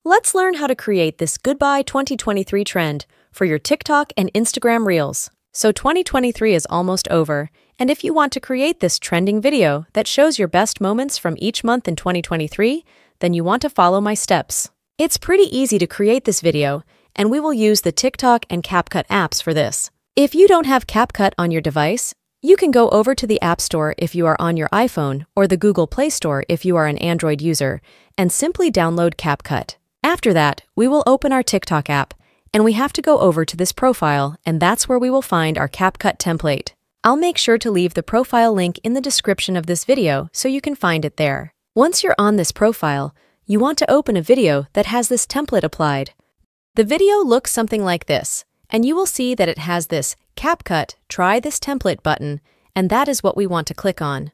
Let's learn how to create this Goodbye 2023 trend for your TikTok and Instagram Reels. So 2023 is almost over, and if you want to create this trending video that shows your best moments from each month in 2023, then you want to follow my steps. It's pretty easy to create this video, and we will use the TikTok and CapCut apps for this. If you don't have CapCut on your device, you can go over to the App Store if you are on your iPhone or the Google Play Store if you are an Android user, and simply download CapCut. After that, we will open our TikTok app, and we have to go over to this profile, and that's where we will find our CapCut template. I'll make sure to leave the profile link in the description of this video so you can find it there. Once you're on this profile, you want to open a video that has this template applied. The video looks something like this, and you will see that it has this CapCut Try This Template button, and that is what we want to click on.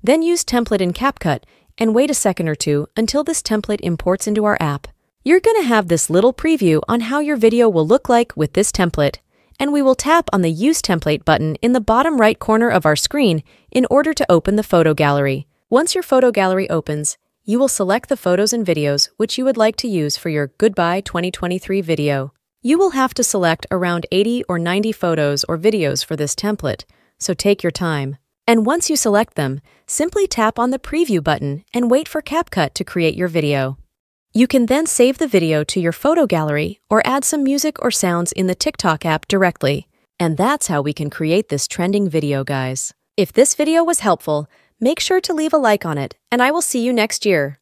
Then use Template in CapCut and wait a second or two until this template imports into our app. You're going to have this little preview on how your video will look like with this template, and we will tap on the Use Template button in the bottom right corner of our screen in order to open the photo gallery. Once your photo gallery opens, you will select the photos and videos which you would like to use for your Goodbye 2023 video. You will have to select around 80 or 90 photos or videos for this template, so take your time. And once you select them, simply tap on the Preview button and wait for CapCut to create your video. You can then save the video to your photo gallery or add some music or sounds in the TikTok app directly. And that's how we can create this trending video, guys. If this video was helpful, make sure to leave a like on it, and I will see you next year.